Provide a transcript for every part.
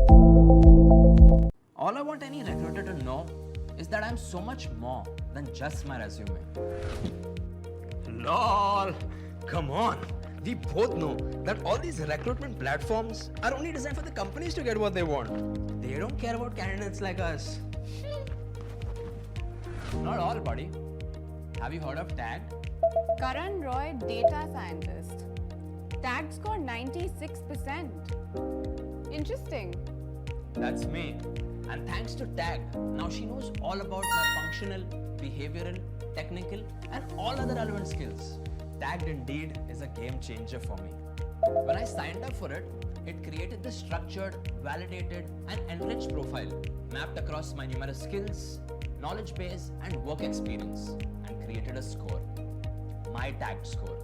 All I want any recruiter to know is that I'm so much more than just my resume. LOL. Come on. We both know that all these recruitment platforms are only designed for the companies to get what they want. They don't care about candidates like us. Not all, buddy. Have you heard of TAG? Karan Roy, data scientist. Tag score 96%. Interesting. That's me. And thanks to TAG, now she knows all about my functional, behavioral, technical, and all other relevant skills. TAG indeed is a game changer for me. When I signed up for it, it created this structured, validated, and enriched profile mapped across my numerous skills, knowledge base, and work experience, and created a score. My TAG score.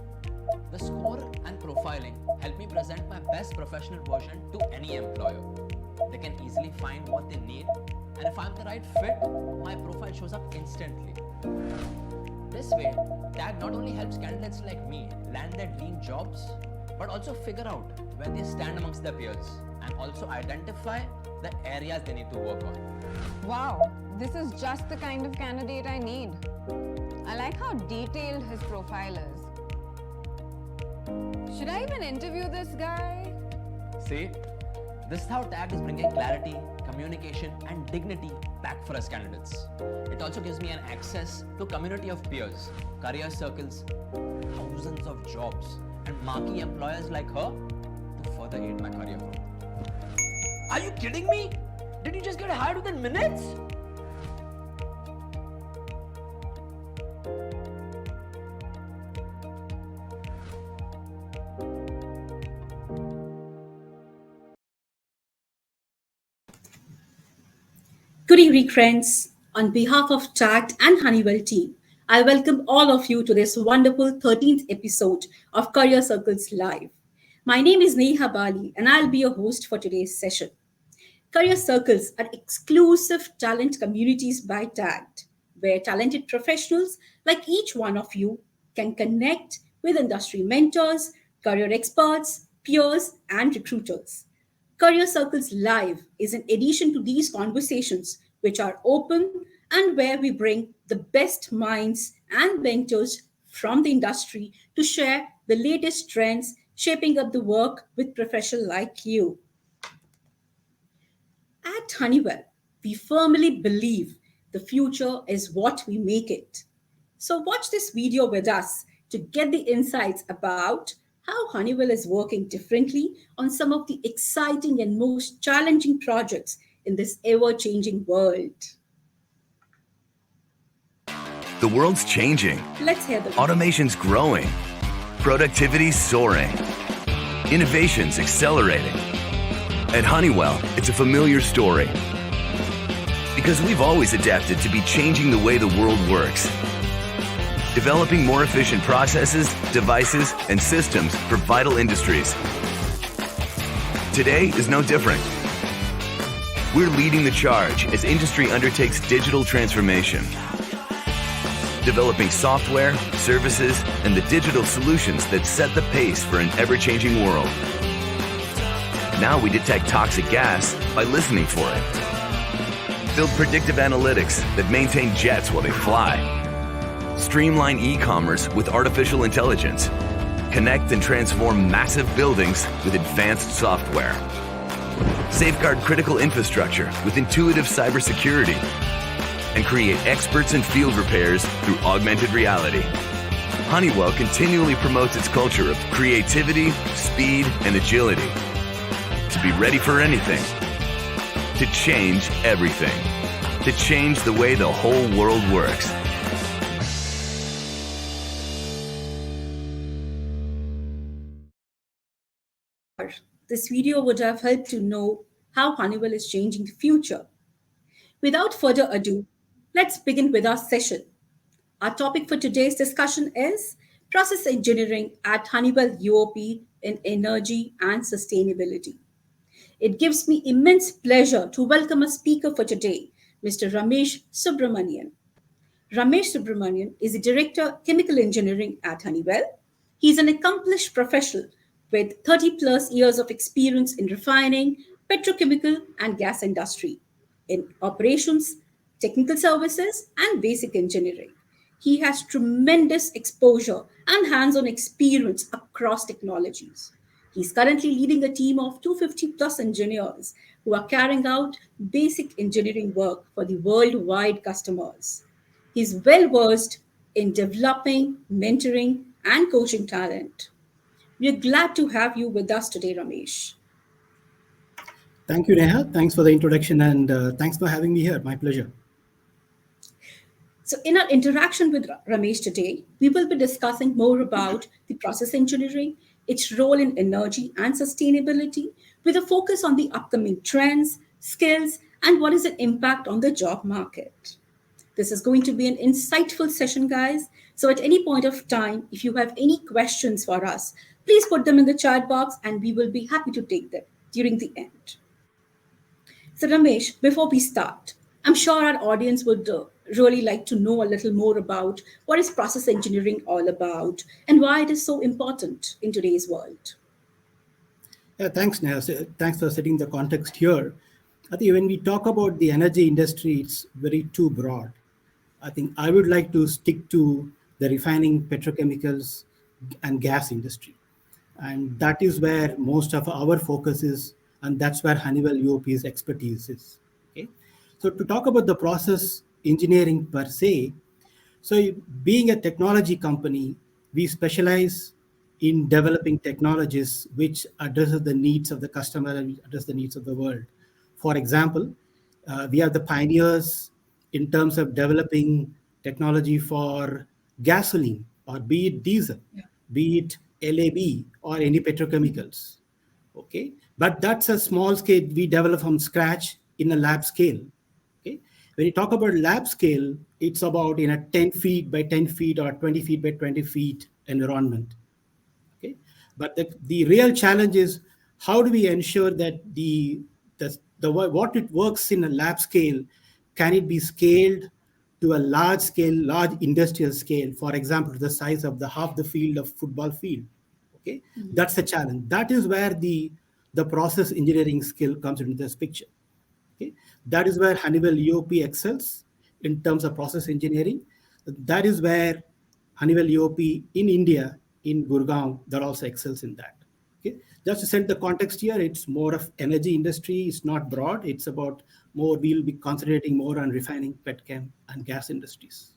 The score and profiling help me present my best professional version to any employer. They can easily find what they need, and if I'm the right fit, my profile shows up instantly. This way, TAG not only helps candidates like me land their dream jobs, but also figure out where they stand amongst their peers and also identify the areas they need to work on. Wow, this is just the kind of candidate I need. I like how detailed his profile is. Should I even interview this guy? See, this is how TAG is bringing clarity, communication, and dignity back for us candidates. It also gives me an access to a community of peers, career circles, thousands of jobs, and marquee employers like her to further aid my career growth. Are you kidding me? Did you just get hired within minutes? Good evening, friends. On behalf of TACT and Honeywell team, I welcome all of you to this wonderful 13th episode of Career Circles Live. My name is Neha Bali, and I'll be your host for today's session. Career Circles are exclusive talent communities by TACT, where talented professionals like each one of you can connect with industry mentors, career experts, peers, and recruiters. Career Circles Live is an addition to these conversations, which are open and where we bring the best minds and mentors from the industry to share the latest trends shaping up the work with professionals like you. At Honeywell, we firmly believe the future is what we make it. So, watch this video with us to get the insights about how Honeywell is working differently on some of the exciting and most challenging projects in this ever changing world. The world's changing. Let's hear the video. Automation's growing. Productivity's soaring. Innovation's accelerating. At Honeywell, it's a familiar story. Because we've always adapted to be changing the way the world works. Developing more efficient processes, devices, and systems for vital industries. Today is no different. We're leading the charge as industry undertakes digital transformation. Developing software, services, and the digital solutions that set the pace for an ever-changing world. Now we detect toxic gas by listening for it. Build predictive analytics that maintain jets while they fly. Streamline e-commerce with artificial intelligence. Connect and transform massive buildings with advanced software. Safeguard critical infrastructure with intuitive cybersecurity. And create experts in field repairs through augmented reality. Honeywell continually promotes its culture of creativity, speed, and agility. To be ready for anything. To change everything. To change the way the whole world works. This video would have helped to know how Honeywell is changing the future. Without further ado, let's begin with our session. Our topic for today's discussion is Process Engineering at Honeywell UOP in Energy and Sustainability. It gives me immense pleasure to welcome a speaker for today, Mr. Ramesh Subramaniam. Ramesh Subramaniam is the Director of Chemical Engineering at Honeywell. He's an accomplished professional with 30 plus years of experience in refining, petrochemical and gas industry, in operations, technical services, and basic engineering. He has tremendous exposure and hands on experience across technologies. He's currently leading a team of 250 plus engineers who are carrying out basic engineering work for the worldwide customers. He's well versed in developing, mentoring, and coaching talent. We are glad to have you with us today, Ramesh. Thank you, Neha. Thanks for the introduction and thanks for having me here. My pleasure. So, in our interaction with Ramesh today, we will be discussing more about the process engineering, its role in energy and sustainability, with a focus on the upcoming trends, skills, and what is the impact on the job market. This is going to be an insightful session, guys. So, at any point of time, if you have any questions for us, please put them in the chat box and we will be happy to take them during the end. So, Ramesh, before we start, I'm sure our audience would really like to know a little more about what is process engineering all about and why it is so important in today's world. Yeah, thanks, Neha. Thanks for setting the context here. I think when we talk about the energy industry, it's very too broad. I think I would like to stick to the refining petrochemicals and gas industry. And that is where most of our focus is, and that's where Honeywell UOP's expertise is. Okay. So to talk about the process engineering per se, so being a technology company, we specialize in developing technologies which addresses the needs of the customer and address the needs of the world. For example, we are the pioneers in terms of developing technology for gasoline, or be it diesel, be it L.I.V.E or any petrochemicals. Okay, but that's a small scale we develop from scratch in a lab scale. Okay, when you talk about lab scale, it's about in a 10 feet by 10 feet or 20 feet by 20 feet environment. Okay, but the real challenge is how do we ensure that the what it works in a lab scale, can it be scaled to a large scale, large industrial scale, for example, the size of the half the field of football field. Okay, that's the challenge. That is where the process engineering skill comes into this picture. Okay, that is where Honeywell UOP excels in terms of process engineering. That is where Honeywell UOP in India, in Gurgaon, that also excels in that. Okay, just to set the context here, it's more of energy industry. It's not broad. It's about more. We'll be concentrating more on refining, petchem, and gas industries.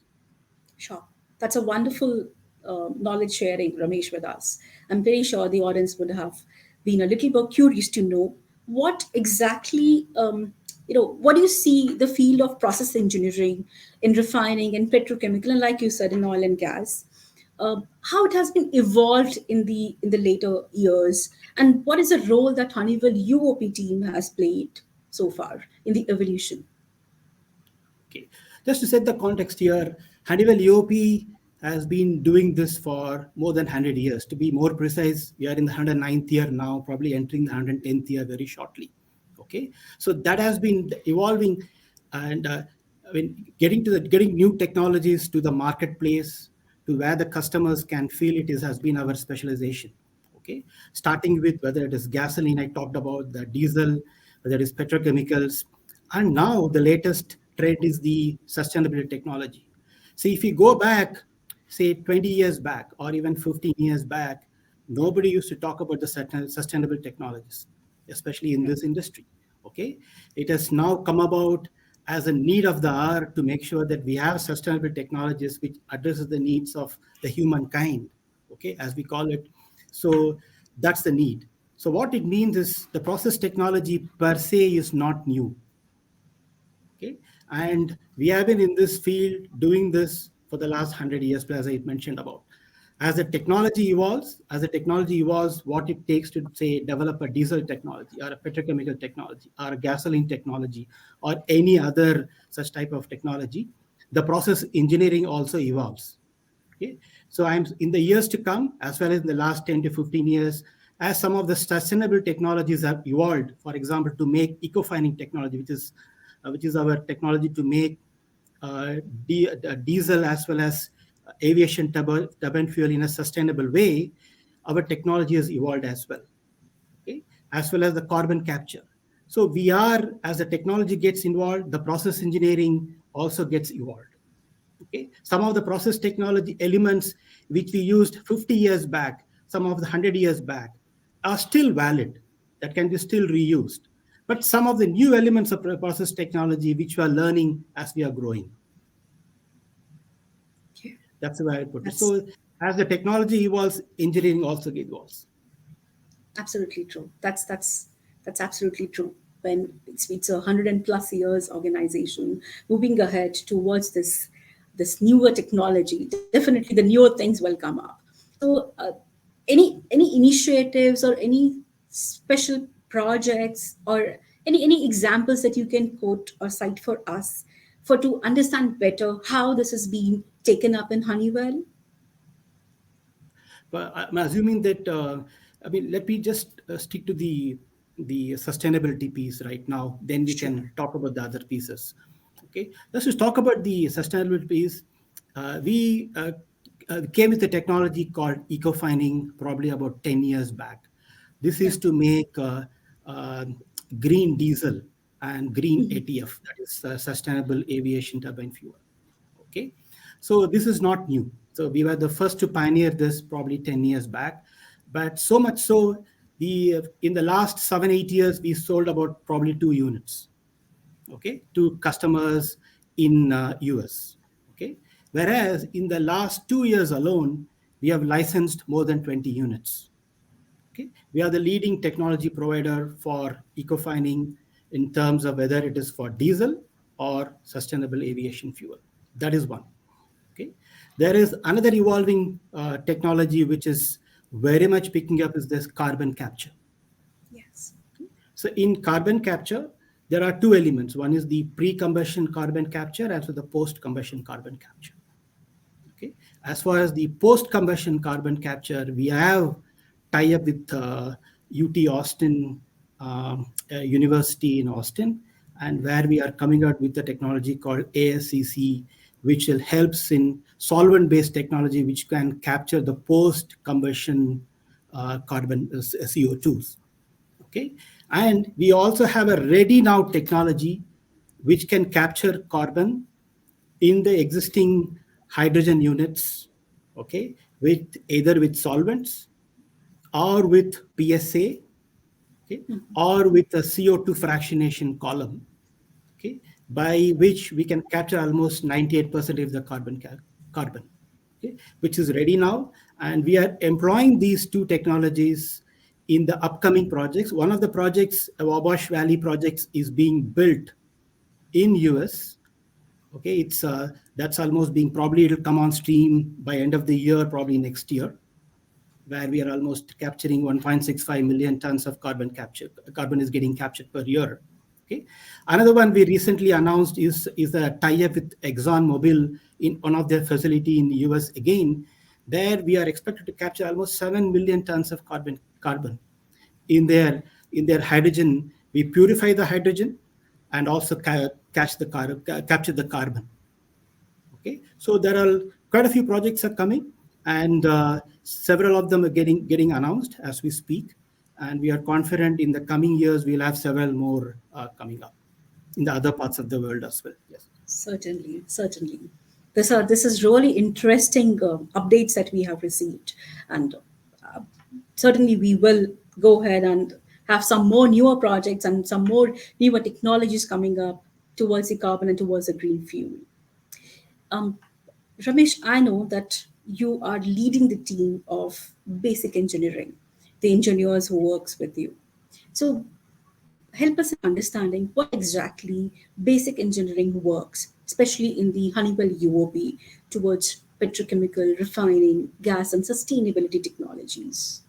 Sure. That's a wonderful knowledge sharing, Ramesh, with us. I'm very sure the audience would have been a little bit curious to know what exactly, what do you see the field of process engineering in refining and petrochemical, and like you said, in oil and gas, how it has been evolved in the later years, and what is the role that Honeywell UOP team has played so far in the evolution? Okay. Just to set the context here, Honeywell UOP has been doing this for more than 100 years. To be more precise, we are in the 109th year now, probably entering the 110th year very shortly. Okay, so that has been evolving, and getting new technologies to the marketplace, to where the customers can feel it is has been our specialization. Okay, starting with whether it is gasoline, I talked about the diesel, whether it is petrochemicals, and now the latest trend is the sustainability technology. See, if you go back, say 20 years back or even 15 years back, nobody used to talk about the sustainable technologies, especially in this industry. Okay, it has now come about as a need of the hour to make sure that we have sustainable technologies which addresses the needs of the humankind. Okay, as we call it. So that's the need. So what it means is the process technology per se is not new. Okay, and we have been in this field doing this for the last 100 years, as I mentioned about. As the technology evolves, what it takes to, say, develop a diesel technology or a petrochemical technology or a gasoline technology or any other such type of technology, the process engineering also evolves. Okay, so I'm in the years to come, as well as in the last 10 to 15 years, as some of the sustainable technologies have evolved. For example, to make eco-fining technology, which is our technology to make diesel as well as aviation turbine fuel in a sustainable way, our technology has evolved as well. Okay, as well as the carbon capture. So we are, as the technology gets involved, the process engineering also gets evolved. Okay, some of the process technology elements which we used 50 years back, some of the 100 years back, are still valid. That can be still reused. But some of the new elements of process technology which we are learning as we are growing. Okay. That's the way I put it. That's So as the technology evolves, engineering also evolves. absolutely true. That's absolutely true. When it's a 100+ years organization moving ahead towards this newer technology, definitely the newer things will come up. So, any initiatives or any special projects or any examples that you can quote or cite for us for to understand better how this is being taken up in Honeywell? But I'm assuming that, I mean, let me just stick to the sustainability piece right now. Then we Sure. can talk about the other pieces. Okay, let's just talk about the sustainability piece. We came with a technology called eco-fining probably about 10 years back. This is to make uh, green diesel and green ATF, that is sustainable aviation turbine fuel. Okay, so this is not new. So we were the first to pioneer this probably 10 years back, but so much so, the in the last 7 8 years we sold about probably 2 units, okay, to customers in US. Okay, whereas in the last 2 years alone we have licensed more than 20 units. Okay, we are the leading technology provider for eco-fining in terms of whether it is for diesel or sustainable aviation fuel. That is one. Okay, there is another evolving technology which is very much picking up is this carbon capture. Yes. So in carbon capture, there are two elements. One is the pre-combustion carbon capture and so the post-combustion carbon capture. Okay. As far as the post-combustion carbon capture, we have tie-up with UT Austin University in Austin, and where we are coming out with the technology called ASCC, which will helps in solvent-based technology, which can capture the post-combustion carbon CO2s. Okay, and we also have a ready now technology which can capture carbon in the existing hydrogen units, okay, with either with solvents or with PSA, okay, or with a CO2 fractionation column, okay, by which we can capture almost 98% of the carbon, okay, which is ready now, and we are employing these two technologies in the upcoming projects. One of the projects, Wabash Valley projects, is being built in US. Okay, it's that's almost being probably it'll come on stream by end of the year, probably next year, where we are almost capturing 1.65 million tons of carbon is getting captured per year. Okay, another one we recently announced is a tie-up with ExxonMobil in one of their facility in the US. Again, there we are expected to capture almost 7 million tons of carbon in their hydrogen. We purify the hydrogen and also capture the carbon. Okay, so there are quite a few projects are coming, and several of them are getting announced as we speak, and we are confident in the coming years we'll have several more coming up in the other parts of the world as well. Yes. Certainly, certainly. This is really interesting updates that we have received, and certainly we will go ahead and have some more newer projects and some more newer technologies coming up towards the carbon and towards the green fuel. Um, Ramesh, I know that you are leading the team of basic engineering, the engineers who works with you. So help us in understanding what exactly basic engineering works, especially in the Honeywell UOP towards petrochemical, refining, gas, and sustainability technologies.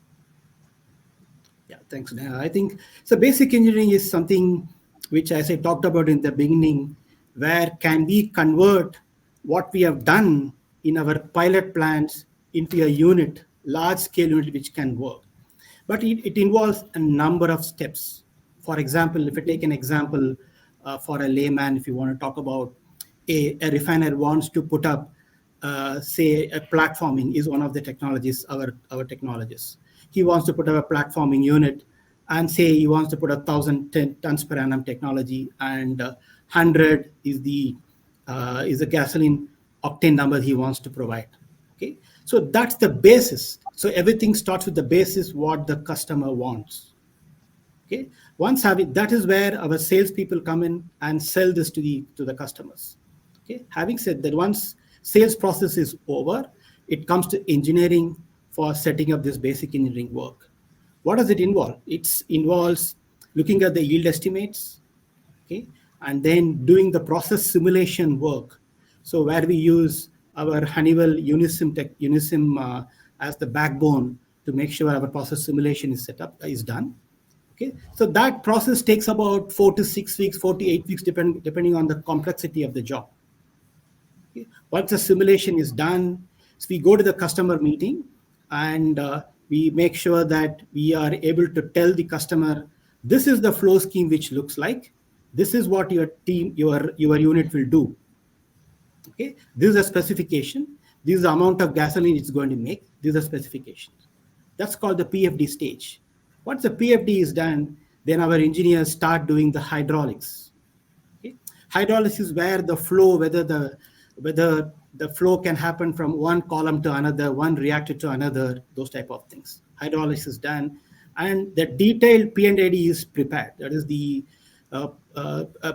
Yeah, thanks, Neha. I think so. Basic engineering is something which, as I talked about in the beginning, where can we convert what we have done in our pilot plants into a unit, large scale unit which can work. But it involves a number of steps. For example, if I take an example for a layman, if you want to talk about a refiner wants to put up, say, a platforming is one of the technologies, our technologies. He wants to put up a platforming unit, and say he wants to put 1,000 tons per annum technology, and 100 is the gasoline octane number he wants to provide. Okay, so that's the basis. So everything starts with the basis what the customer wants. Okay, once having that is where our salespeople come in and sell this to the customers. Okay, having said that, once sales process is over, it comes to engineering for setting up this basic engineering work. What does it involve? It involves looking at the yield estimates, okay, and then doing the process simulation work. So where we use our Honeywell Unisim as the backbone to make sure our process simulation is done. Okay, so that process takes about 4 to 6 weeks, 4 to 8 weeks, depending on the complexity of the job. Okay. Once the simulation is done, so we go to the customer meeting, and we make sure that we are able to tell the customer, this is the flow scheme which looks like, this is what your unit will do. Okay, this is a specification, this is the amount of gasoline it's going to make, these are specifications. That's called the PFD stage. Once the PFD is done, then our engineers start doing the hydraulics. Okay? Hydraulics is where the flow, whether the flow can happen from one column to another, one reactor to another, those type of things. Hydraulics is done, and the detailed P&AD is prepared. That is the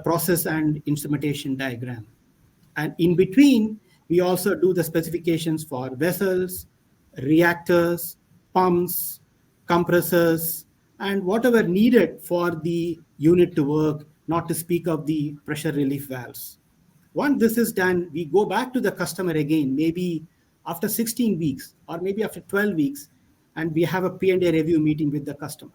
process and instrumentation diagram. And in between, we also do the specifications for vessels, reactors, pumps, compressors, and whatever needed for the unit to work, not to speak of the pressure relief valves. Once this is done, we go back to the customer again, maybe after 16 weeks or maybe after 12 weeks, and we have a P&A review meeting with the customer.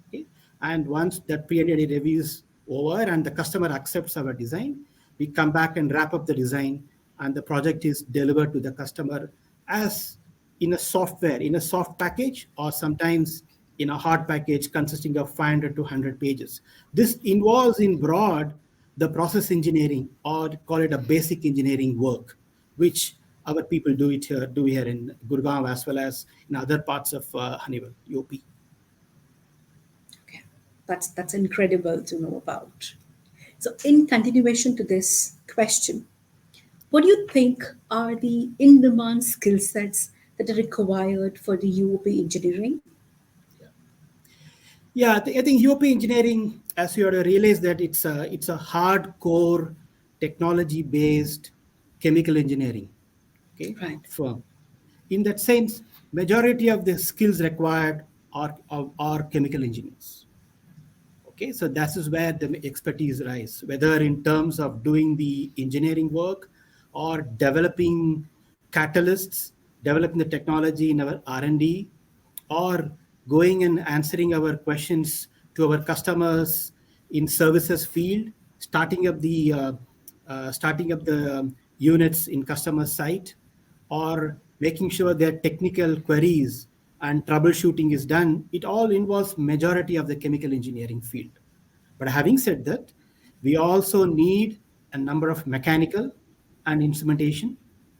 Okay? And once that P&A review is over and the customer accepts our design, we come back and wrap up the design, and the project is delivered to the customer as in a software, in a soft package, or sometimes in a hard package consisting of 500 to 100 pages. This involves in broad the process engineering, or call it a basic engineering work, which our people do here in Gurgaon as well as in other parts of Honeywell UOP. Okay, that's incredible to know about. So in continuation to this question, what do you think are the in-demand skill sets that are required for the UOP engineering? Yeah, I think UOP engineering, as you have to realize that it's a hardcore technology-based chemical engineering, okay, Right. firm. In that sense, majority of the skills required are chemical engineers. Okay, so that is where the expertise lies, whether in terms of doing the engineering work or developing catalysts, developing the technology in our R&D, or going and answering our questions to our customers in services field, starting up the units in customer site, or making sure their technical queries and troubleshooting is done. It all involves majority of the chemical engineering field. But having said that, we also need a number of mechanical and instrumentation,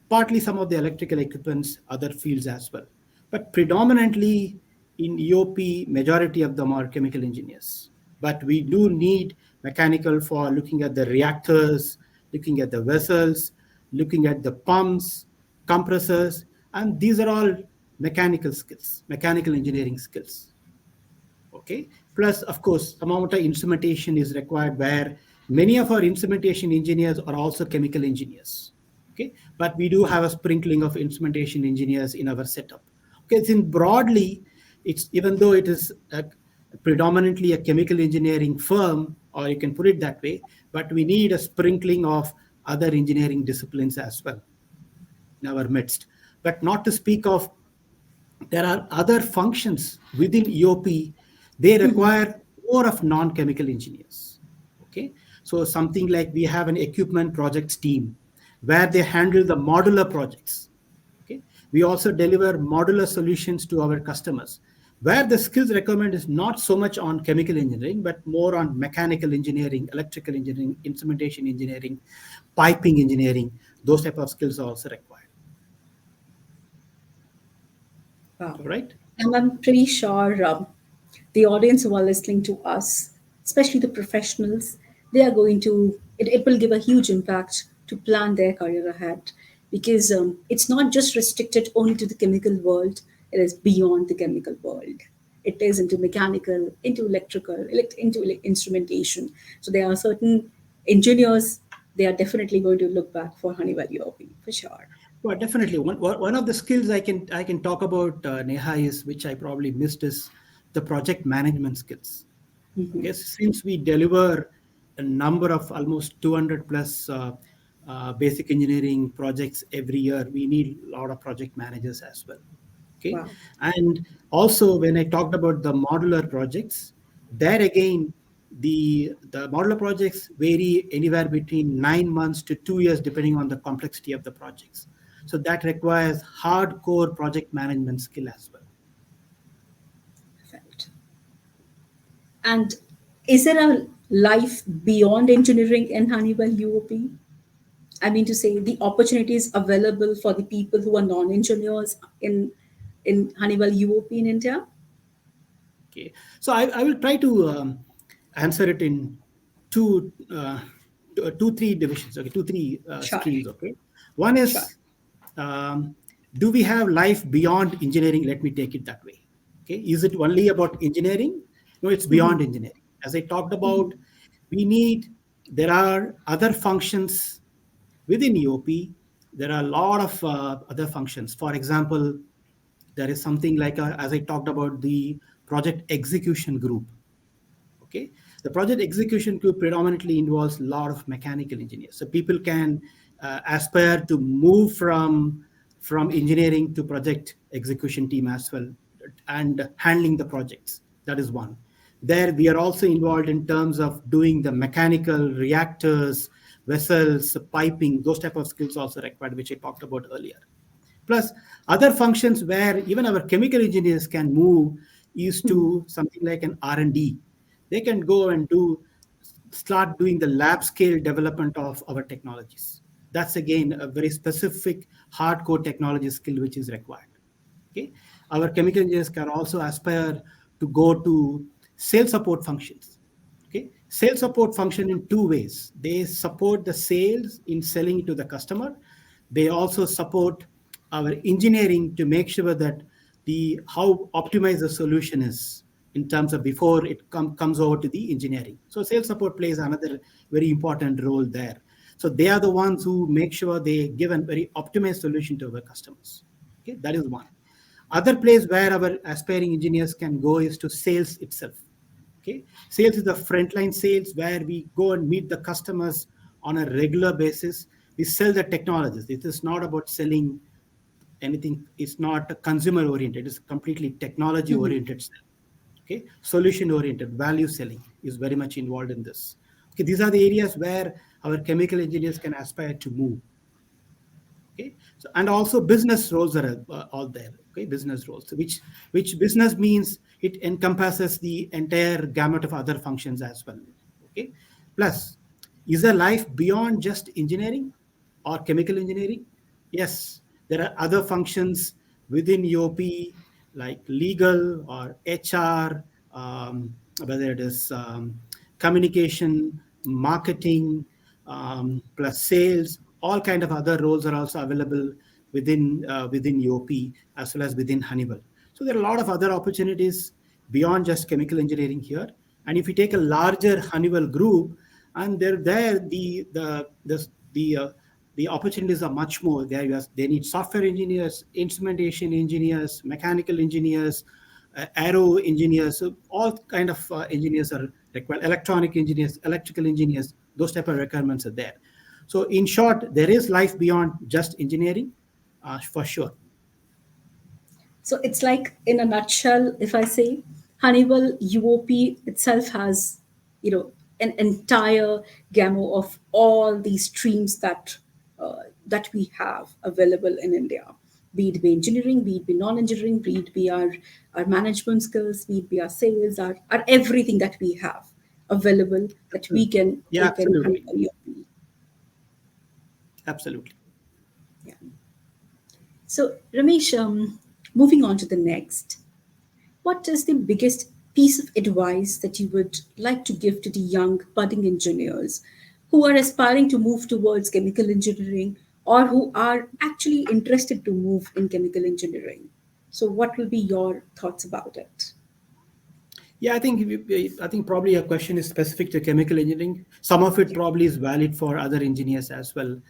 partly some of the electrical equipments, other fields as well. But predominantly in EOP, majority of them are chemical engineers. But we do need mechanical for looking at the reactors, looking at the vessels, looking at the pumps, compressors, and these are all mechanical skills, mechanical engineering skills. Okay. Plus, of course, some amount of instrumentation is required, where many of our instrumentation engineers are also chemical engineers. Okay. But we do have a sprinkling of instrumentation engineers in our setup. Okay. It's in broadly, it's even though it is predominantly a chemical engineering firm, or you can put it that way, but we need a sprinkling of other engineering disciplines as well in our midst. But not to speak of, there are other functions within EOP, they require more of non-chemical engineers. Okay, so something like we have an equipment projects team where they handle the modular projects. Okay, we also deliver modular solutions to our customers, where the skills requirement is not so much on chemical engineering, but more on mechanical engineering, electrical engineering, instrumentation engineering, piping engineering. Those type of skills are also required. Wow. All right. And I'm pretty sure the audience who are listening to us, especially the professionals, they are going to, it will give a huge impact to plan their career ahead because it's not just restricted only to the chemical world, it is beyond the chemical world. It is into mechanical, into electrical, instrumentation. So there are certain engineers, they are definitely going to look back for Honeywell UOP for sure. Well, definitely. One of the skills I can talk about, Neha, is which I probably missed is the project management skills. Okay, since we deliver a number of almost 200 plus basic engineering projects every year, we need a lot of project managers as well. Okay, Wow. and also when I talked about the modular projects, there again the modular projects vary anywhere between 9 months to 2 years depending on the complexity of the projects. So that requires hardcore project management skill as well. Perfect. And is there a life beyond engineering in Honeywell UOP? I mean to say the opportunities available for the people who are non-engineers in Honeywell UOP in India? Okay, so I will try to answer it in two, three divisions. Okay, two, three Sure. streams. Okay, one Sure. is, do we have life beyond engineering? Let me take it that way. Okay, is it only about engineering? No, it's beyond engineering. As I talked about, we need, there are other functions within EOP. There are a lot of other functions. For example, there is something like, as I talked about, the project execution group. Okay, the project execution group predominantly involves a lot of mechanical engineers, so people can aspire to move from engineering to project execution team as well, and handling the projects. That is one. There we are also involved in terms of doing the mechanical reactors, vessels, piping. Those type of skills also required, which I talked about earlier. Plus, other functions where even our chemical engineers can move is to something like an R&D. They can go and start doing the lab scale development of our technologies. That's again a very specific hardcore technology skill which is required. Okay, our chemical engineers can also aspire to go to sales support functions. Okay, sales support function in two ways. They support the sales in selling to the customer. They also support our engineering to make sure that the how optimized the solution is in terms of before it comes over to the engineering. So sales support plays another very important role there. So they are the ones who make sure they give a very optimized solution to our customers. Okay, that is one. Other place where our aspiring engineers can go is to sales itself. Okay, sales is the frontline sales where we go and meet the customers on a regular basis. We sell the technologies. It is not about selling anything. It's not consumer oriented. It's completely technology oriented. Okay, solution oriented value selling is very much involved in this. Okay, these are the areas where our chemical engineers can aspire to move. Okay, so and also business roles are all there. Okay, business roles, so which business means it encompasses the entire gamut of other functions as well. Okay, plus, is there life beyond just engineering or chemical engineering? Yes, there are other functions within EOP like legal or HR, whether it is communication, marketing, plus sales. All kind of other roles are also available within EOP as well as within Honeywell. So there are a lot of other opportunities beyond just chemical engineering here. And if you take a larger Honeywell group, and they're there, the opportunities are much more. They need software engineers, instrumentation engineers, mechanical engineers, aero engineers. So all kind of engineers are required. Electronic engineers, electrical engineers. Those type of requirements are there. So in short, there is life beyond just engineering, for sure. So it's like, in a nutshell, if I say, Honeywell UOP itself has, an entire gamut of all these streams that we have available in India. Be it be engineering, be it be non-engineering, be it be our management skills, be it be our sales, our everything that we have available that we can Yeah, take in absolutely. Honeywell UOP. Absolutely. Yeah. So Ramesh, moving on to the next. What is the biggest piece of advice that you would like to give to the young budding engineers who are aspiring to move towards chemical engineering or who are actually interested to move in chemical engineering? So, what will be your thoughts about it? Yeah, I think probably your question is specific to chemical engineering. Some of it probably is valid for other engineers as well.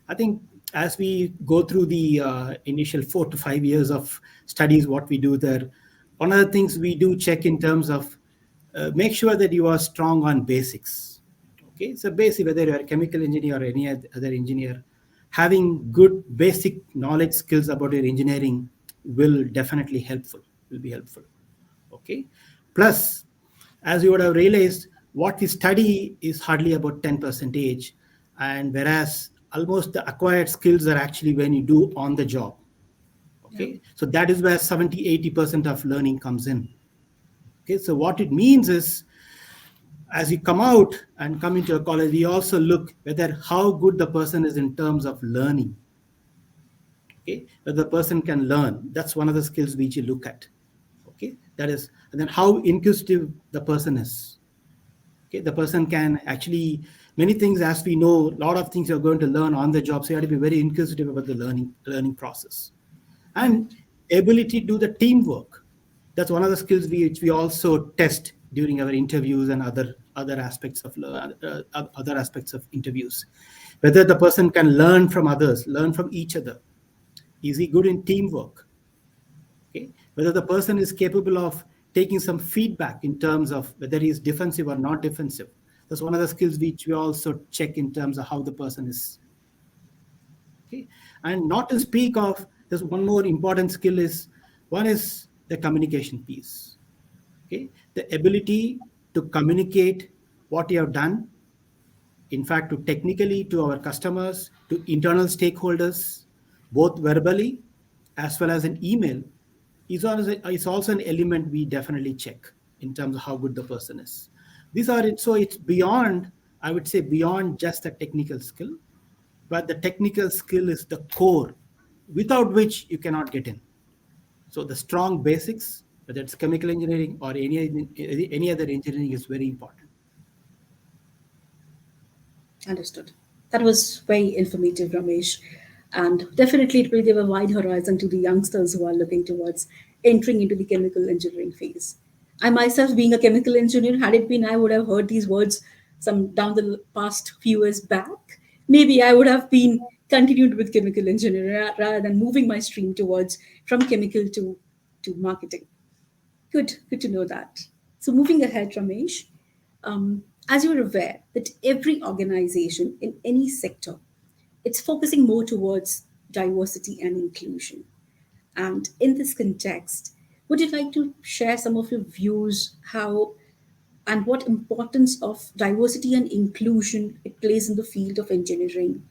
I think as we go through the initial 4 to 5 years of studies, what we do there, one of the things we do check in terms of make sure that you are strong on basics. Okay, so basically, whether you're a chemical engineer or any other engineer, having good basic knowledge skills about your engineering will be helpful. Okay, plus, as you would have realized, what we study is hardly about 10 percentage, and whereas almost the acquired skills are actually when you do on the job. Okay, so that is where 70-80% of learning comes in. Okay, so what it means is, as you come out and come into a college, we also look whether how good the person is in terms of learning. Okay, whether the person can learn, that's one of the skills which you look at. Okay, that is, and then how inquisitive the person is. Okay, the person can actually, many things, as we know, a lot of things you're going to learn on the job, so you have to be very inquisitive about the learning process. And ability to do the teamwork, that's one of the skills which we also test during our interviews and other aspects of other aspects of interviews, whether the person can learn from others, learn from each other. Is he good in teamwork? Okay, whether the person is capable of taking some feedback in terms of whether he is defensive or not defensive. That's one of the skills which we also check in terms of how the person is. Okay, and not to speak of, there's one more important skill is, one is the communication piece. Okay, the ability to communicate what you have done, in fact, to technically to our customers, to internal stakeholders, both verbally as well as an email, is also an element we definitely check in terms of how good the person is. These are it. So it's beyond, I would say, beyond just the technical skill, but the technical skill is the core, without which you cannot get in. So the strong basics, whether it's chemical engineering or any other engineering, is very important. Understood. That was very informative, Ramesh. And definitely it will give a wide horizon to the youngsters who are looking towards entering into the chemical engineering phase. I myself, being a chemical engineer, had it been I would have heard these words some down the past few years back, maybe I would have been continued with chemical engineering rather than moving my stream towards from chemical to marketing. Good to know that. So moving ahead, Ramesh, as you're aware that every organization in any sector, it's focusing more towards diversity and inclusion. And in this context, would you like to share some of your views how and what importance of diversity and inclusion it plays in the field of engineering?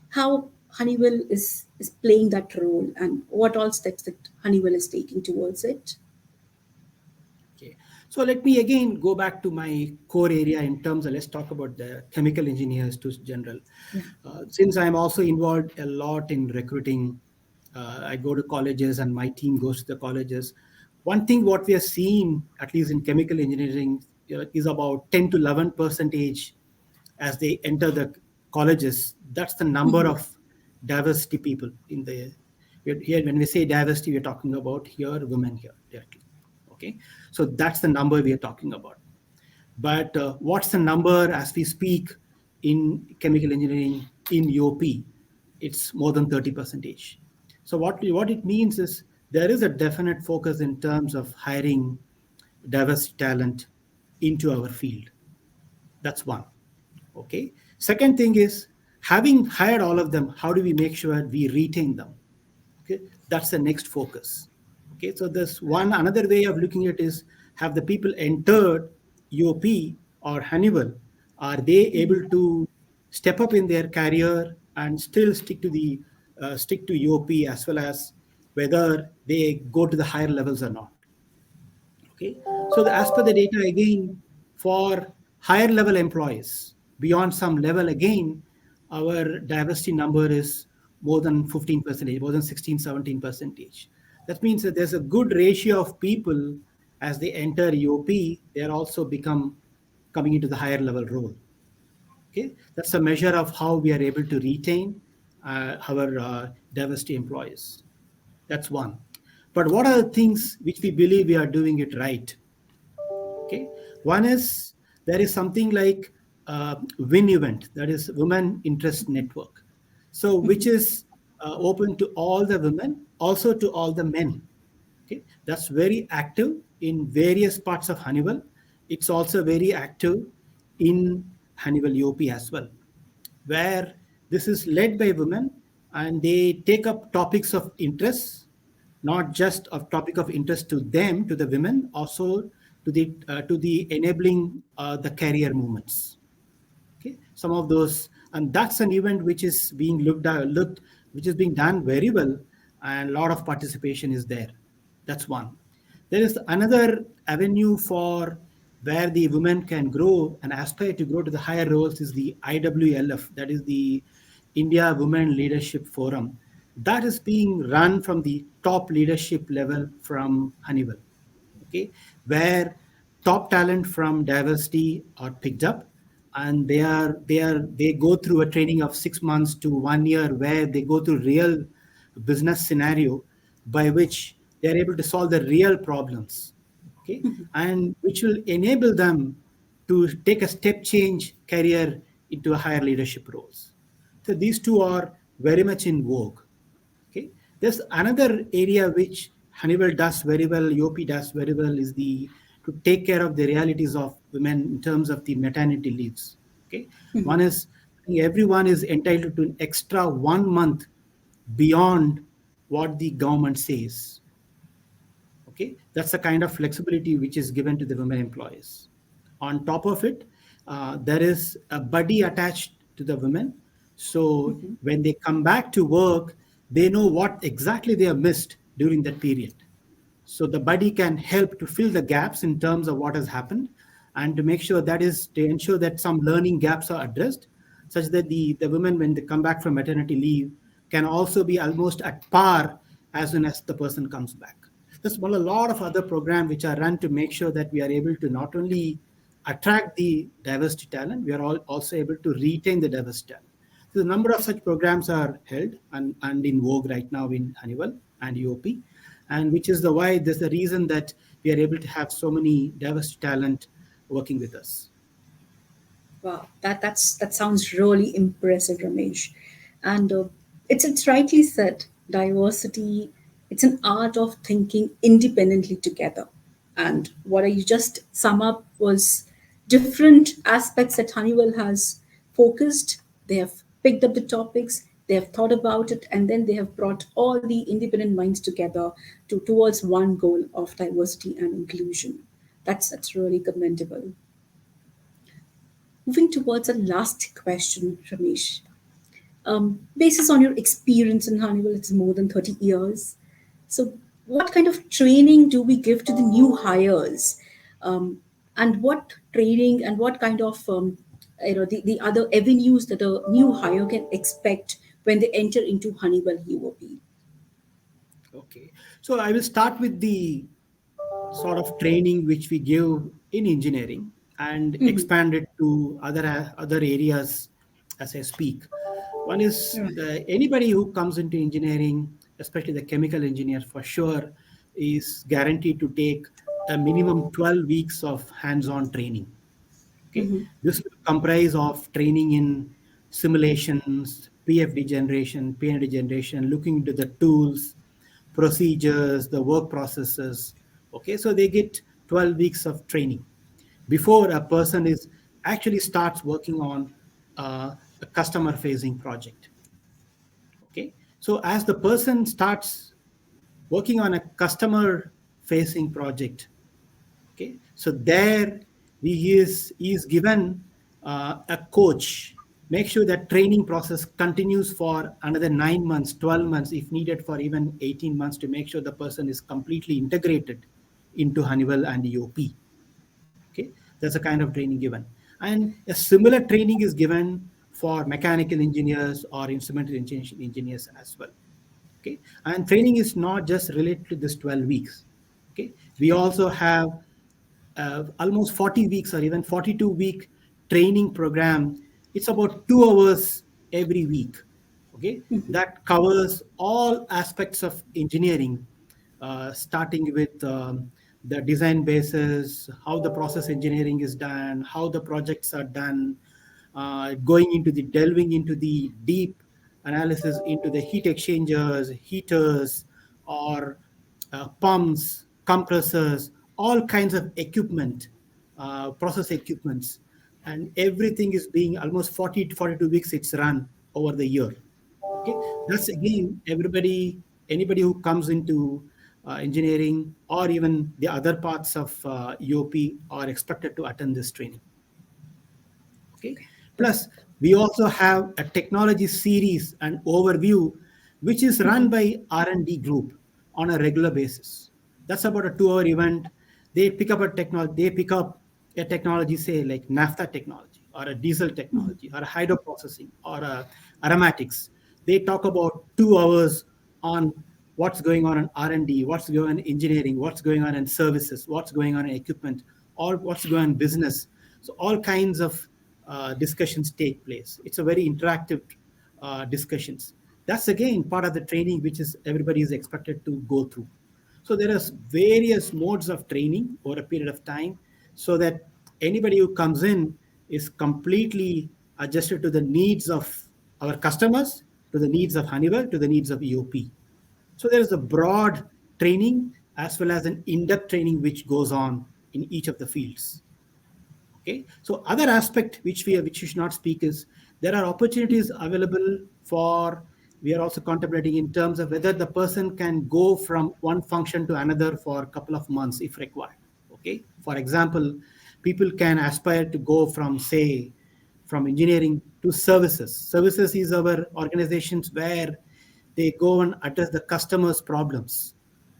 How Honeywell is playing that role and what all steps that Honeywell is taking towards it? Okay. So let me again go back to my core area in terms of, let's talk about the chemical engineers to general. Since I'm also involved a lot in recruiting, I go to colleges and my team goes to the colleges. One thing what we are seeing, at least in chemical engineering, is about 10 to 11 percentage as they enter the colleges. That's the number of diversity people in the here. When we say diversity, we're talking about here women here directly. Okay, so that's the number we are talking about. But what's the number as we speak in chemical engineering in UOP? It's more than 30 percentage. So what it means is there is a definite focus in terms of hiring diverse talent into our field. That's one. Okay. Second thing is, having hired all of them, how do we make sure we retain them? Okay, that's the next focus. Okay, so there's one another way of looking at it is, have the people entered UOP or Honeywell, are they able to step up in their career and still stick to UOP, as well as whether they go to the higher levels or not. Okay, so as per the data again, for higher level employees beyond some level, again our diversity number is more than 15%, more than 16, 17%. That means that there's a good ratio of people as they enter EOP, they are also become coming into the higher level role. Okay, that's a measure of how we are able to retain our diversity employees. That's one. But what are the things which we believe we are doing it right? Okay, one is there is something like WIN event, that is Women Interest Network. So which is open to all the women, also to all the men. Okay, that's very active in various parts of Honeywell. It's also very active in Honeywell UOP as well, where this is led by women and they take up topics of interest, not just of topic of interest to them, to the women, also to the enabling the career movements. Okay, some of those, and that's an event which is being looked, which is being done very well, and a lot of participation is there. That's one. There is another avenue for where the women can grow and aspire to grow to the higher roles is the IWLF, that is the India Women Leadership Forum. That is being run from the top leadership level from Honeywell. Okay, where top talent from diversity are picked up, and they go through a training of 6 months to 1 year where they go through real business scenario by which they are able to solve the real problems. Okay, and which will enable them to take a step change career into a higher leadership roles. So these two are very much in vogue. Okay. There's another area which Honeywell does very well, UOP does very well, is the to take care of the realities of women in terms of the maternity leaves. Okay. One is everyone is entitled to an extra 1 month beyond what the government says. Okay, that's the kind of flexibility which is given to the women employees. On top of it, there is a buddy attached to the women. So when they come back to work, they know what exactly they have missed during that period. So the buddy can help to fill the gaps in terms of what has happened, and to make sure that is to ensure that some learning gaps are addressed, such that the women, when they come back from maternity leave, can also be almost at par as soon as the person comes back. There's a lot of other programs which are run to make sure that we are able to not only attract the diversity talent, we are also able to retain the diversity talent. So a number of such programs are held and in vogue right now in Honeywell and UOP, and which is the why there's the reason that we are able to have so many diversity talent working with us. Wow, that sounds really impressive, Ramesh. And it's rightly said, diversity. It's an art of thinking independently together. And what I just sum up was different aspects that Honeywell has focused. They have picked up the topics, they have thought about it, and then they have brought all the independent minds together towards one goal of diversity and inclusion. That's really commendable. Moving towards a last question, Ramesh. Basis on your experience in Honeywell, it's more than 30 years. So, what kind of training do we give to the new hires? And what training and what kind of the other avenues that a new hire can expect when they enter into Honeywell UOP? Okay, so I will start with the sort of training which we give in engineering and expand it to other areas as I speak. One is anybody who comes into engineering, especially the chemical engineer for sure, is guaranteed to take a minimum 12 weeks of hands-on training. Okay, this will comprise of training in simulations, PFD generation, PND generation, looking into the tools, procedures, the work processes. Okay, so they get 12 weeks of training before a person is actually starts working on a customer facing project. Okay, so as the person starts working on a customer facing project, okay, so there he is given a coach. Make sure that training process continues for another 9 months, 12 months, if needed for even 18 months, to make sure the person is completely integrated into Honeywell and EOP. Okay, that's a kind of training given. And a similar training is given for mechanical engineers or instrumental engineers as well. Okay, and training is not just related to this 12 weeks. Okay, We also have almost 40 weeks or even 42-week training program. It's about 2 hours every week. Okay, that covers all aspects of engineering, starting with the design basis, how the process engineering is done, how the projects are done, going into the delving into the deep analysis into the heat exchangers, heaters, or pumps, compressors, all kinds of equipment, process equipments, and everything is being almost 40 to 42 weeks. It's run over the year. Okay, that's again anybody who comes into engineering or even the other parts of UOP are expected to attend this training. Okay, plus we also have a technology series and overview which is run by R&D group on a regular basis. That's about a 2 hour event. They pick up a technology, say like naphtha technology or a diesel technology or a hydroprocessing or a aromatics. They talk about 2 hours on what's going on in R&D, what's going on in engineering, what's going on in services, what's going on in equipment, or what's going on in business. So all kinds of discussions take place. It's a very interactive discussions. That's again part of the training which is everybody is expected to go through. So there are various modes of training over a period of time, so that anybody who comes in is completely adjusted to the needs of our customers, to the needs of Honeywell, to the needs of EOP. So there is a broad training as well as an in-depth training which goes on in each of the fields. Okay, so other aspect which we should not speak is there are opportunities available for. We are also contemplating in terms of whether the person can go from one function to another for a couple of months if required. Okay, for example, people can aspire to go from, say, from engineering to services. Services is our organizations where they go and address the customer's problems,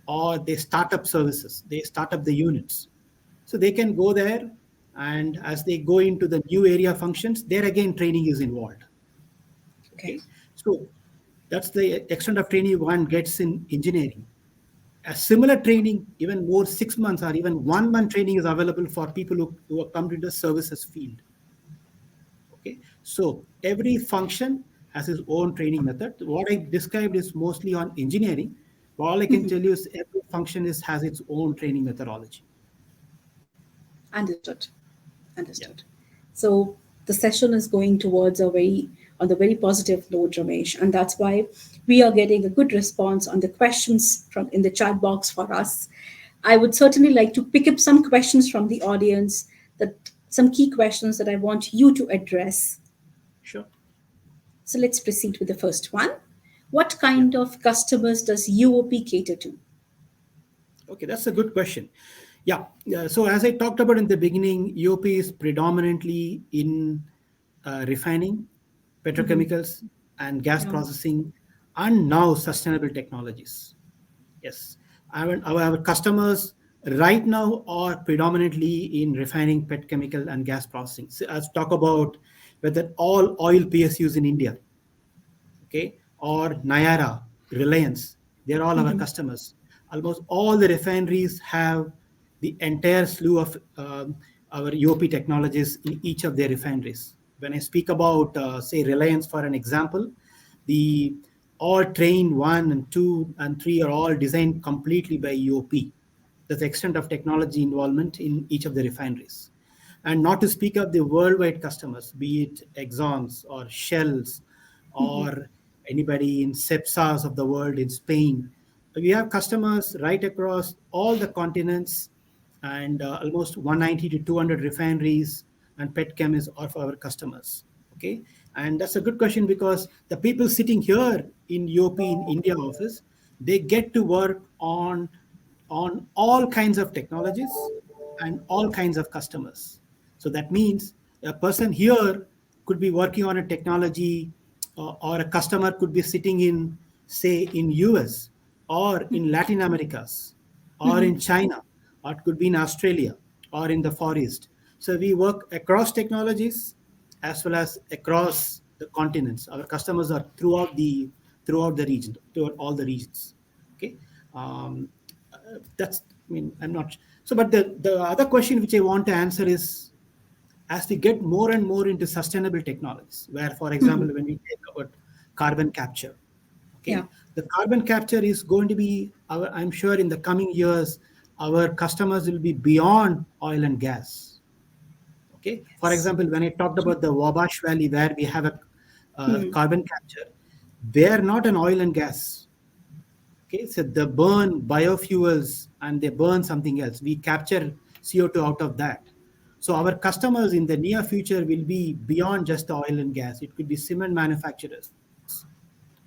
or they start up services, they start up the units. So they can go there, and as they go into the new area functions, there again training is involved. Okay, so that's the extent of training one gets in engineering. A similar training, even more 6 months or even 1 month training is available for people who have come to the services field. Okay, so every function has its own training method. What I described is mostly on engineering. But all I can tell you is every function has its own training methodology. Understood. Yeah. Understood. So the session is going towards on the very positive note, Ramesh, and that's why we are getting a good response on the questions from in the chat box for us. I would certainly like to pick up some questions from the audience, that some key questions that I want you to address. Sure. So let's proceed with the first one. What kind of customers does UOP cater to? Okay, that's a good question. Yeah. So as I talked about in the beginning, UOP is predominantly in refining, petrochemicals, and gas processing, and now sustainable technologies. Yes. Our customers right now are predominantly in refining, petrochemical, and gas processing. So let's talk about whether all oil PSUs in India, okay, or Nayara, Reliance, they're all our customers. Almost all the refineries have the entire slew of our UOP technologies in each of their refineries. When I speak about, say, Reliance, for an example, the all train 1 and 2 and 3 are all designed completely by UOP. That's the extent of technology involvement in each of the refineries. And not to speak of the worldwide customers, be it Exxons or Shells or anybody in Cepsas of the world in Spain. We have customers right across all the continents, and almost 190 to 200 refineries and petchem is of our customers. Okay, and that's a good question, because the people sitting here in UOP in India office, they get to work on all kinds of technologies and all kinds of customers. So that means a person here could be working on a technology, or a customer could be sitting in, say, in US or in Latin Americas or in China, or it could be in Australia or in the Far East. So we work across technologies as well as across the continents. Our customers are throughout the region, throughout all the regions. Okay, that's I mean, I'm not. So, but the other question which I want to answer is, as we get more and more into sustainable technologies, where, for example, when we take about carbon capture, Yeah. okay, the carbon capture is going to be, I'm sure in the coming years, our customers will be beyond oil and gas. Okay, for Yes. example, when I talked about the Wabash Valley, where we have a Hmm. carbon capture, they are not an oil and gas. Okay, so they burn biofuels and they burn something else. We capture CO2 out of that. So our customers in the near future will be beyond just the oil and gas. It could be cement manufacturers.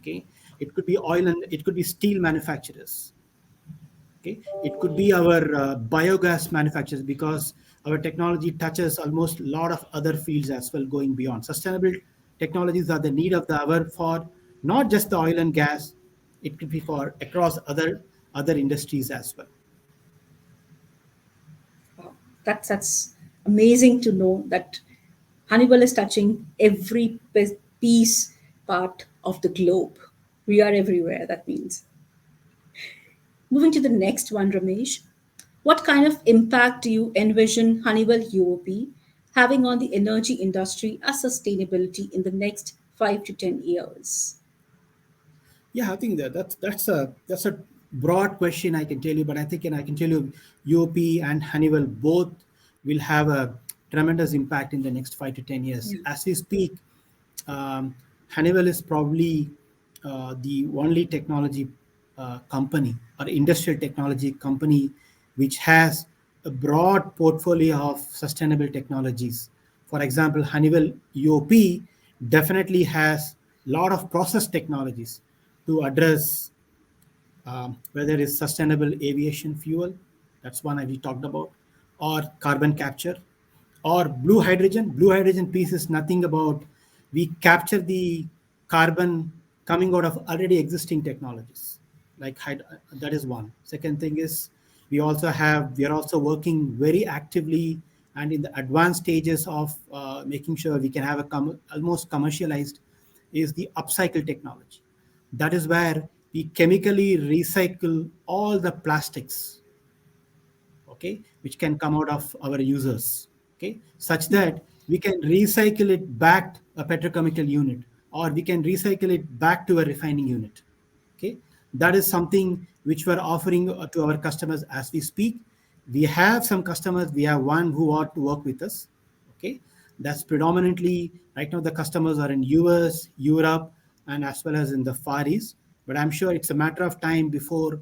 Okay, it could be oil and it could be steel manufacturers. Okay, it could be our biogas manufacturers, because our technology touches almost a lot of other fields as well, going beyond. Sustainable technologies are the need of the hour for not just the oil and gas, it could be for across other industries as well. Wow. That's amazing to know that Honeywell is touching every piece part of the globe. We are everywhere, that means. Moving to the next one, Ramesh. What kind of impact do you envision Honeywell UOP having on the energy industry as sustainability in the next 5 to 10 years? Yeah, I think that's a broad question, I can tell you, but I think, and I can tell you, UOP and Honeywell both will have a tremendous impact in the next 5 to 10 years. Yeah. As we speak, Honeywell is probably the only technology company or industrial technology company which has a broad portfolio of sustainable technologies. For example, Honeywell UOP definitely has a lot of process technologies to address whether it's sustainable aviation fuel, that's one we talked about, or carbon capture, or blue hydrogen. Blue hydrogen piece is nothing about, we capture the carbon coming out of already existing technologies, like that is one. Second thing is, we are also working very actively and in the advanced stages of making sure we can have almost commercialized, is the upcycle technology. That is where we chemically recycle all the plastics, okay, which can come out of our users, okay, such that we can recycle it back a petrochemical unit, or we can recycle it back to a refining unit. Okay, that is something which we're offering to our customers as we speak. We have some customers, we have one who want to work with us. Okay, that's predominantly right now the customers are in US, Europe, and as well as in the Far East. But I'm sure it's a matter of time before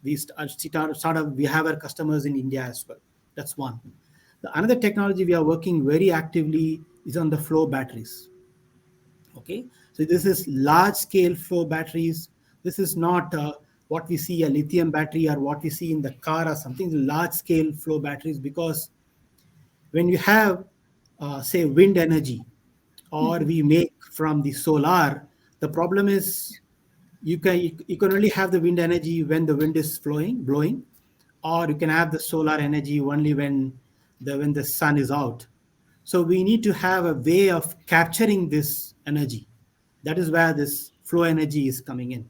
we have our customers in India as well. That's one. The another technology we are working very actively is on the flow batteries. Okay, so this is large scale flow batteries. This is not what we see a lithium battery or what we see in the car or something. Large scale flow batteries, because when you have say wind energy, or we make from the solar, the problem is you can only have the wind energy when the wind is blowing, or you can have the solar energy only when the sun is out. So we need to have a way of capturing this energy. That is where this flow energy is coming in.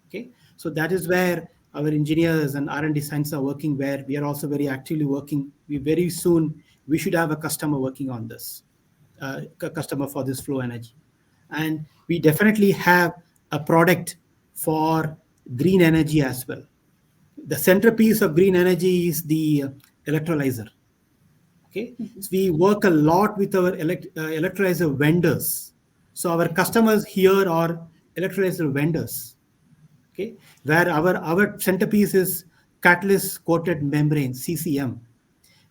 Okay, so that is where our engineers and R&D science are working, where we are also very actively working. We very soon we should have a customer working on this, customer for this flow energy. And we definitely have a product for green energy as well. The centerpiece of green energy is the electrolyzer. Okay, so we work a lot with our electrolyzer vendors. So our customers here are electrolyzer vendors. Okay, where our centerpiece is catalyst coated membrane, CCM,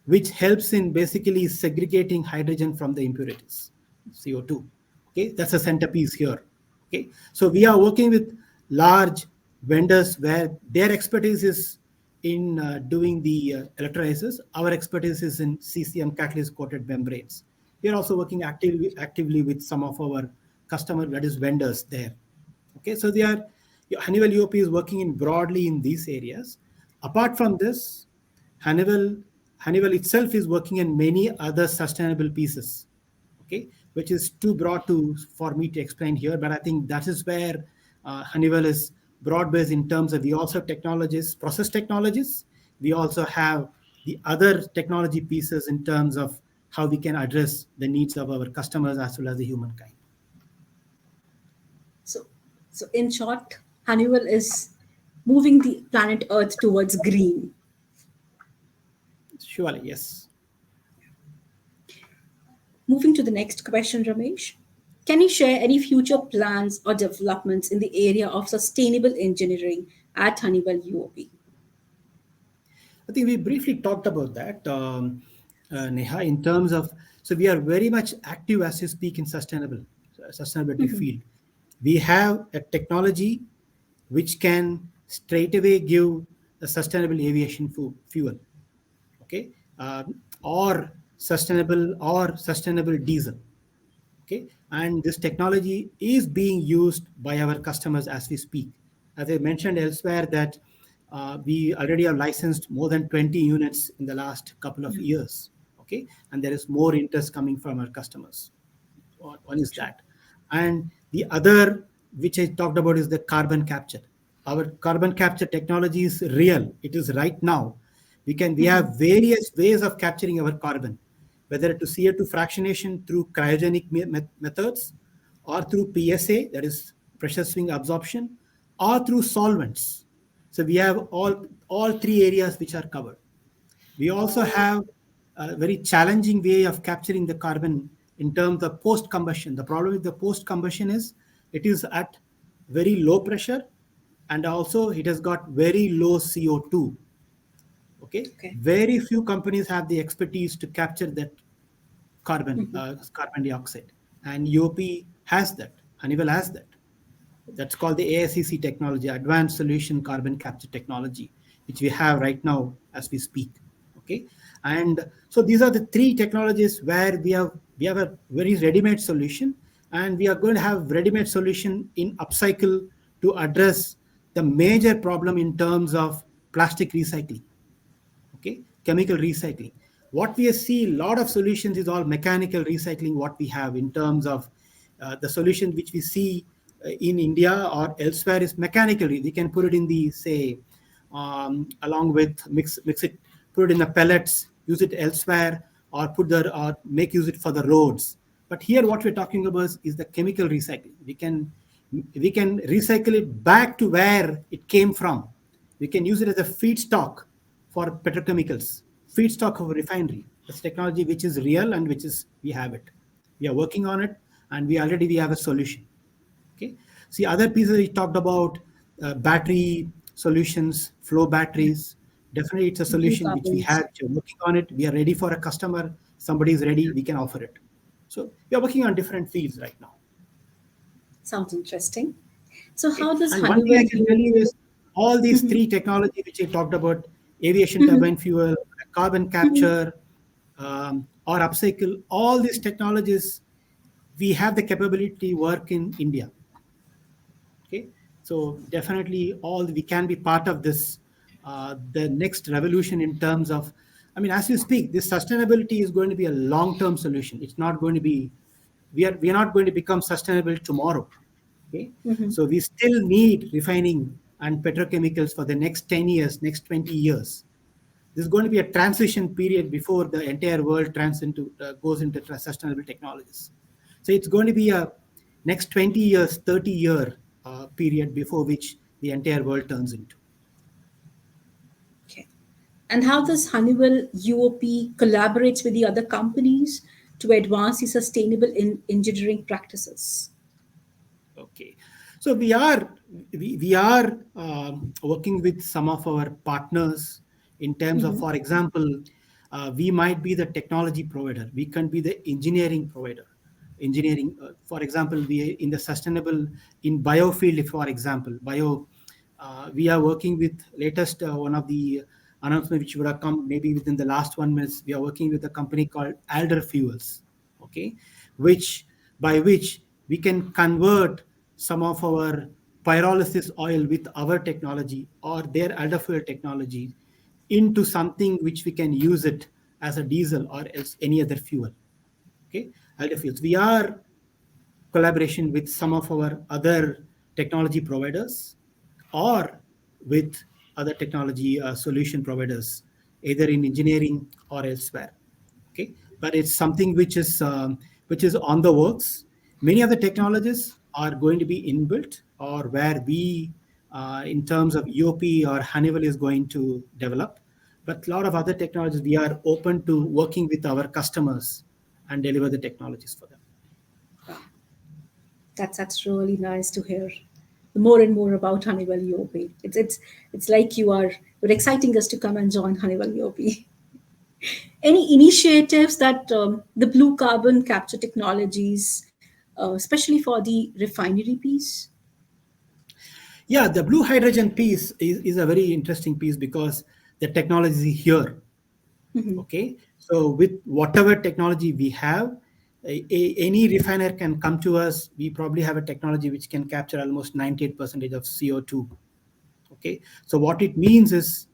which helps in basically segregating hydrogen from the impurities, CO2. Okay, that's a centerpiece here. Okay, so we are working with large vendors where their expertise is in doing the electrolyzers. Our expertise is in CCM, catalyst coated membranes. We are also working actively with some of our customer, that is vendors there. Okay, so they are, Honeywell UOP is working in broadly in these areas. Apart from this, Honeywell Honeywell itself is working in many other sustainable pieces, okay, which is too broad to for me to explain here. But I think that is where Honeywell is broad based in terms of, we also have technologies, process technologies. we also have the other technology pieces in terms of how we can address the needs of our customers as well as the humankind. So, so in short, Honeywell is moving the planet Earth towards green. Surely, yes. Moving to the next question, Ramesh. Can you share any future plans or developments in the area of sustainable engineering at Honeywell UOP? I think we briefly talked about that, Neha, in terms of, so we are very much active as you speak in sustainability field. We have a technology which can straight away give a sustainable aviation fuel, okay, or sustainable diesel, okay, and this technology is being used by our customers as we speak. As I mentioned elsewhere that we already have licensed more than 20 units in the last couple of years, okay, and there is more interest coming from our customers. One is that, and the other which I talked about is the carbon capture. Our carbon capture technology is real, it is right now. We have various ways of capturing our carbon, whether to CO2 fractionation through cryogenic methods, or through PSA, that is pressure swing absorption, or through solvents. So we have all three areas which are covered. We also have a very challenging way of capturing the carbon in terms of post combustion. The problem with the post combustion is it is at very low pressure, and also it has got very low CO2. Okay, Okay. very few companies have the expertise to capture that carbon dioxide, and UOP has that. Honeywell has that. That's called the ASCC technology, Advanced Solution Carbon Capture Technology, which we have right now as we speak. Okay, and so these are the three technologies where we have a very ready-made solution, and we are going to have ready-made solution in upcycle to address the major problem in terms of plastic recycling. Okay, chemical recycling. What we see a lot of solutions is all mechanical recycling. What we have in terms of the solution which we see in India or elsewhere is mechanically. We can put it in the say along with mix it, put it in the pellets, use it elsewhere, or make use it for the roads. But here, what we're talking about is the chemical recycling. We can recycle it back to where it came from. We can use it as a feedstock for petrochemicals, feedstock of a refinery. It's technology which is real and we have it. We are working on it, and we have a solution. Okay. See, other pieces we talked about battery solutions, flow batteries. Definitely, it's a Blue solution which we carbons. have. We're working on it. We are ready for a customer. Somebody is ready. We can offer it. So we are working on different fields right now. Sounds interesting. So, Okay. how does And one thing I Honeywell can tell you UOP? is all these three technology which I talked about, aviation turbine fuel, carbon capture, or upcycle, all these technologies, we have the capability to work in India. Okay, so definitely all we can be part of this, the next revolution in terms of, I mean, as you speak, this sustainability is going to be a long-term solution. It's not going to be, we are not going to become sustainable tomorrow. Okay, so we still need refining and petrochemicals for the next 10 years, next 20 years. There's going to be a transition period before the entire world goes into sustainable technologies. So it's going to be a next 20 years, 30-year period before which the entire world turns into. Okay. And how does Honeywell UOP collaborates with the other companies to advance the sustainable engineering practices? Okay, so we are working with some of our partners in terms of, for example, we might be the technology provider, we can be the engineering provider. Engineering, for example, we in the sustainable in biofield, for example, we are working with latest one of the announcement which would have come maybe within the last 1 minute. We are working with a company called Alder Fuels, okay, which we can convert some of our pyrolysis oil with our technology or their alder fuel technology into something which we can use it as a diesel or else any other fuel. Okay, alder fuels. We are collaboration with some of our other technology providers or with other technology solution providers, either in engineering or elsewhere. Okay, but it's something which is on the works. Many of the technologies are going to be inbuilt, or where we, in terms of UOP or Honeywell, is going to develop. But a lot of other technologies, we are open to working with our customers and deliver the technologies for them. That's really nice to hear. More and more about Honeywell UOP. It's like you're exciting us to come and join Honeywell UOP. Any initiatives that the blue carbon capture technologies, especially for the refinery piece? Yeah, the blue hydrogen piece is a very interesting piece because the technology is here. Okay, so with whatever technology we have, any refiner can come to us. We probably have a technology which can capture almost 98% of CO2. Okay, so what it means is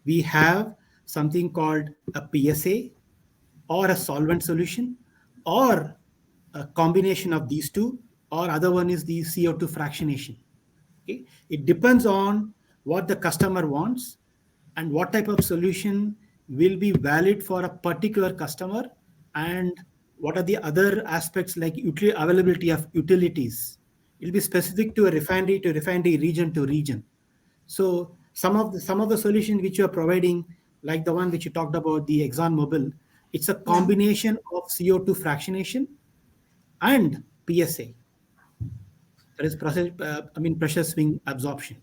we have something called a PSA or a solvent solution, or a combination of these two, or other one is the CO2 fractionation. Okay, it depends on what the customer wants and what type of solution will be valid for a particular customer, and what are the other aspects like availability of utilities. It will be specific to refinery, region to region. So some of the solution which you are providing, like the one which you talked about, the ExxonMobil, it's a combination of CO2 fractionation and PSA. That is pressure swing absorption.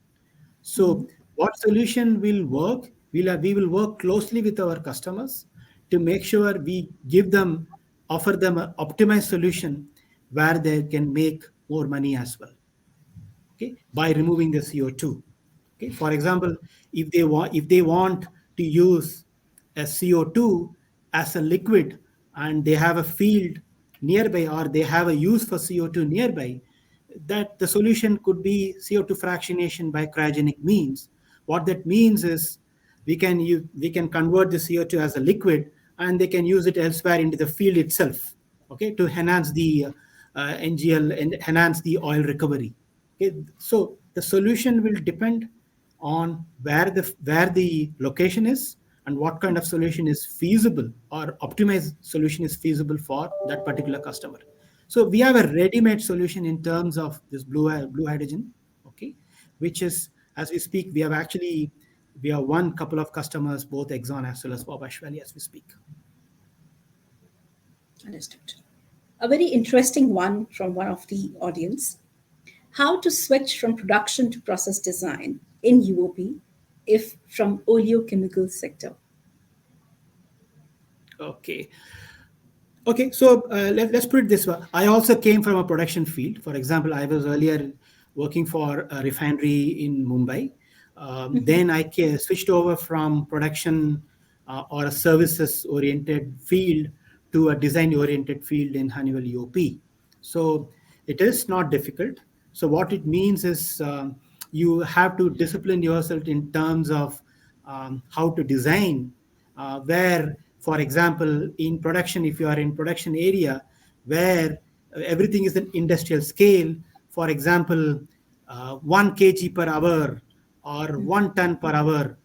So what solution will work? We will work closely with our customers to make sure we offer them an optimized solution where they can make more money as well. Okay, by removing the CO2. Okay, for example, if they want to use a CO2 as a liquid, and they have a field nearby, or they have a use for CO2 nearby, that the solution could be CO2 fractionation by cryogenic means. What that means is we can convert the CO2 as a liquid, and they can use it elsewhere into the field itself. Okay, to enhance the NGL and enhance the oil recovery. Okay, so the solution will depend on where the location is, and what kind of solution is feasible, or optimized solution is feasible for that particular customer. So we have a ready-made solution in terms of this blue hydrogen. Okay, which is, as we speak, we have one couple of customers, both Exxon as well as Wabash Valley, as we speak. Understood. A very interesting one from one of the audience. How to switch from production to process design in UOP if from oleochemical sector? Okay. Okay, so let's put it this way. I also came from a production field. For example, I was earlier working for a refinery in Mumbai. Then I switched over from production or a services-oriented field to a design-oriented field in Honeywell UOP. So it is not difficult. So what it means is you have to discipline yourself in terms of how to design, where, for example, in production, if you are in production area where everything is an industrial scale, for example, 1 kg per hour or 1 ton per hour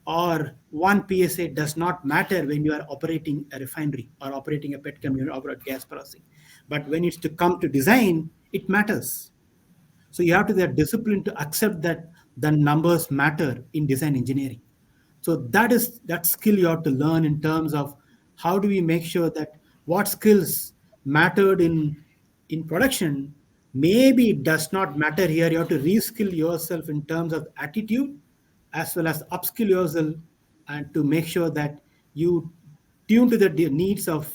or 1 PSA does not matter when you are operating a refinery or operating a petchem unit or a gas processing. But when it's to come to design, it matters. So you have to be disciplined to accept that the numbers matter in design engineering. So that skill you have to learn in terms of how do we make sure that what skills mattered in production, maybe it does not matter here. You have to reskill yourself in terms of attitude, as well as upskill yourself, and to make sure that you tune to the needs of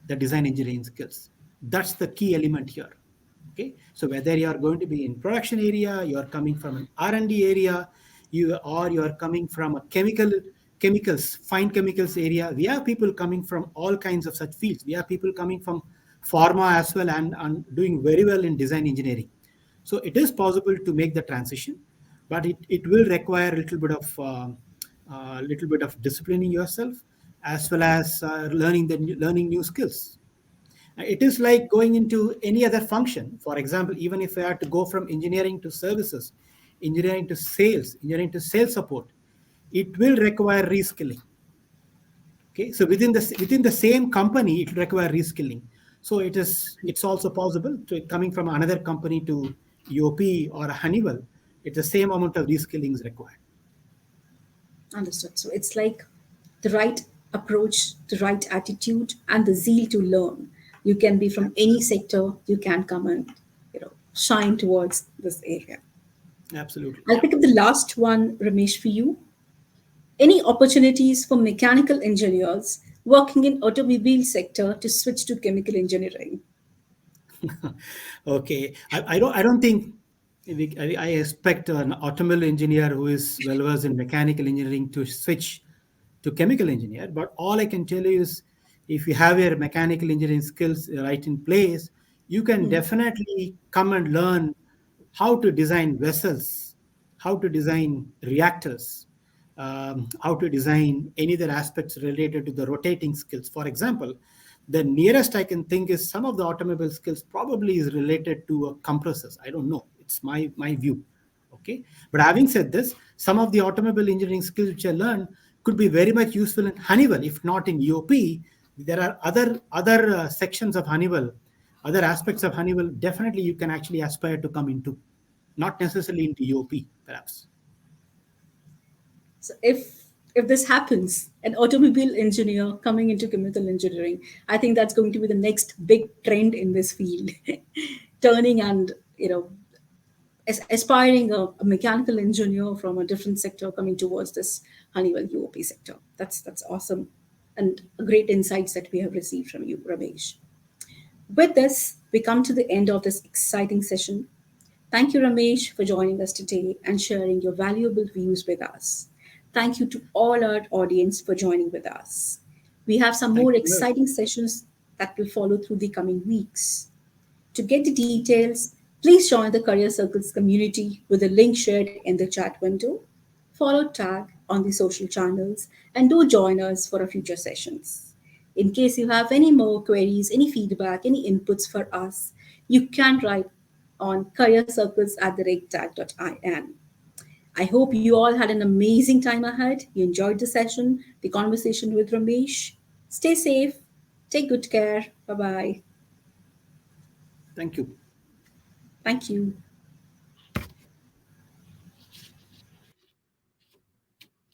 the design engineering skills. That's the key element here. Okay, so whether you are going to be in production area, you are coming from an R&D area, you are coming from a chemicals, fine chemicals area. We have people coming from all kinds of such fields. We have people coming from pharma as well, and doing very well in design engineering. So it is possible to make the transition, but it will require a little bit of disciplining yourself, as well as learning new skills. It is like going into any other function. For example, even if I had to go from engineering to services, engineering to sales support, it will require reskilling. Okay, so within the same company, it will require reskilling. So it's also possible to coming from another company to UOP or a Honeywell, it's the same amount of reskilling is required. Understood. So it's like the right approach, the right attitude, and the zeal to learn. You can be from any sector, you can come and shine towards this area. Absolutely. I'll pick up the last one, Ramesh, for you. Any opportunities for mechanical engineers working in automobile sector to switch to chemical engineering? Okay, I don't think I expect an automobile engineer who is well versed in mechanical engineering to switch to chemical engineer. But all I can tell you is, if you have your mechanical engineering skills right in place, you can definitely come and learn how to design vessels, how to design reactors, how to design any other aspects related to the rotating skills. For example, the nearest I can think is some of the automobile skills probably is related to compressors. I don't know. It's my view. Okay, but having said this, some of the automobile engineering skills which I learned could be very much useful in Honeywell, if not in UOP. There are other sections of Honeywell, other aspects of Honeywell. Definitely, you can actually aspire to come into, not necessarily into UOP, perhaps. So if this happens, an automobile engineer coming into chemical engineering, I think that's going to be the next big trend in this field, turning and aspiring a mechanical engineer from a different sector coming towards this Honeywell UOP sector. That's awesome, and a great insights that we have received from you, Ramesh. With this, we come to the end of this exciting session. Thank you, Ramesh, for joining us today and sharing your valuable views with us. Thank you to all our audience for joining with us. We have some Thank more you. exciting sessions that will follow through the coming weeks. To get the details, please join the Career Circles community with the link shared in the chat window. Follow Tag on the social channels and do join us for our future sessions. In case you have any more queries, any feedback, any inputs for us, you can write on careercircles@tag.in. I hope you all had an amazing time ahead. You enjoyed the session, the conversation with Ramesh. Stay safe, take good care. Bye bye. Thank you. Thank you.